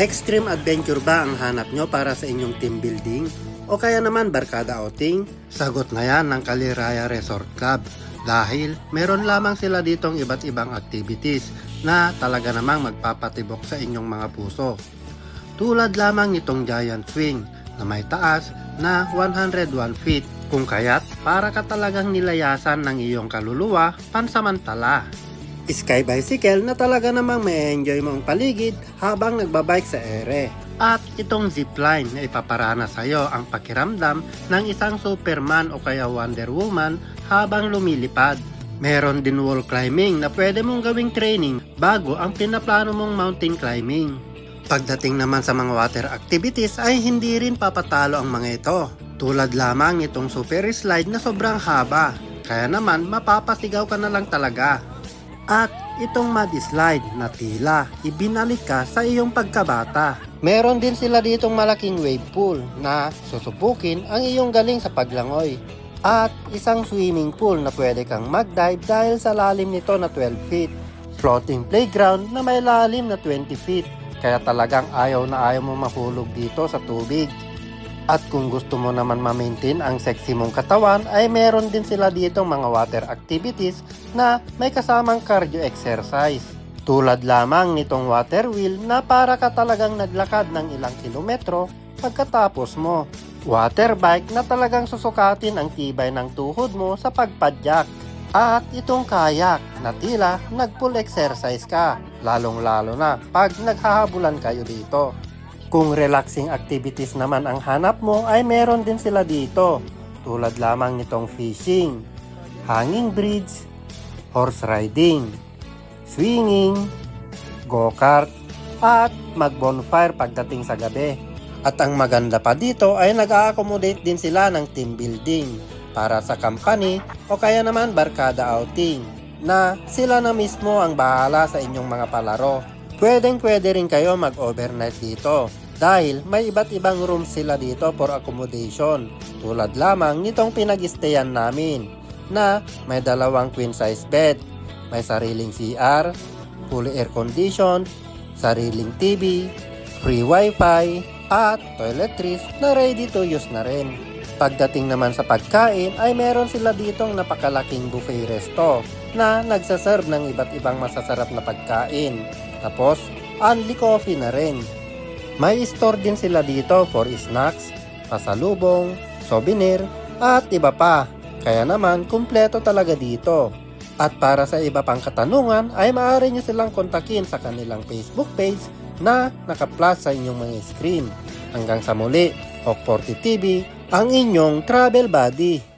Extreme adventure ba ang hanap nyo para sa inyong team building? O kaya naman barkada outing? Sagot na yan ng Kaliraya Resort Club dahil meron lamang sila ditong iba't ibang activities na talaga namang magpapatibok sa inyong mga puso. Tulad lamang nitong giant swing na may taas na 101 feet kung kaya't para ka talagang nilayasan ng iyong kaluluwa pansamantala. Sky bicycle na talaga namang may enjoy mo ang paligid habang nagbabike sa ere. At itong zipline na ipaparana sa iyo ang pakiramdam ng isang Superman o kaya Wonder Woman habang lumilipad. Meron din wall climbing na pwede mong gawing training bago ang pinaplano mong mountain climbing. Pagdating naman sa mga water activities ay hindi rin papatalo ang mga ito. Tulad lamang itong super slide na sobrang haba, kaya naman mapapasigaw ka na lang talaga. At itong mud slide na tila ibinalik ka sa iyong pagkabata. Meron din sila ditong malaking wave pool na susubukin ang iyong galing sa paglangoy. At isang swimming pool na pwede kang mag-dive dahil sa lalim nito na 12 feet. Floating playground na may lalim na 20 feet. Kaya talagang ayaw na ayaw mo mahulog dito sa tubig. At kung gusto mo naman ma-maintain ang sexy mong katawan ay meron din sila ditong mga water activities na may kasamang cardio exercise. Tulad lamang nitong water wheel na para ka talagang naglakad ng ilang kilometro pagkatapos mo. Water bike na talagang susukatin ang tibay ng tuhod mo sa pagpadyak. At itong kayak na tila nag-full exercise ka, lalong-lalo na pag naghahabulan kayo dito. Kung relaxing activities naman ang hanap mo ay meron din sila dito, tulad lamang nitong fishing, hanging bridge, horse riding, swinging, go-kart, at mag-bonfire pagdating sa gabi. At ang maganda pa dito ay nag-a-accommodate din sila ng team building para sa company o kaya naman barkada outing na sila na mismo ang bahala sa inyong mga palaro. Pwedeng-pwede rin kayo mag-overnight dito dahil may iba't ibang rooms sila dito for accommodation. Tulad lamang nitong pinag-stayan namin na may 2 queen size bed, may sariling CR, fully air conditioned, sariling TV, free wifi, at toiletries na ready to use na rin. Pagdating naman sa pagkain ay meron sila ditong napakalaking buffet resto na nagsaserve ng iba't ibang masasarap na pagkain. Tapos, only coffee na rin. May store din sila dito for snacks, pasalubong, souvenir, at iba pa. Kaya naman, kumpleto talaga dito. At para sa iba pang katanungan, ay maaari nyo silang kontakin sa kanilang Facebook page na naka-plus sa inyong mga screen. Hanggang sa muli, Hawk40 TV, ang inyong travel buddy.